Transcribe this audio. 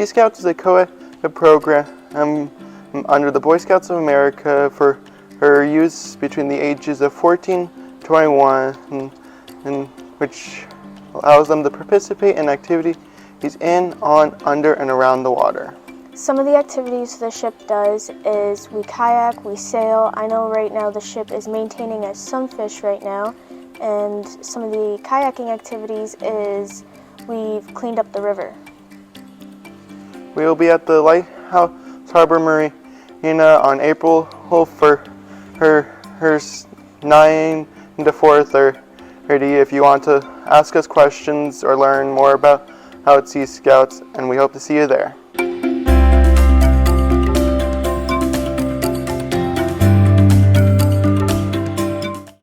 Sea Scouts is a co-ed program under the Boy Scouts of America for youths between the ages of 14 to 21, and which allows them to participate in activities in, on, under, and around the water. Some of the activities the ship does is we kayak, we sail. I know right now the ship is maintaining a sunfish right now, and some of the kayaking activities is we've cleaned up the river. We will be at the Lighthouse Harbor Marina on April for her 9 to 4:30. If you want to ask us questions or learn more about Sea Scouts, and we hope to see you there.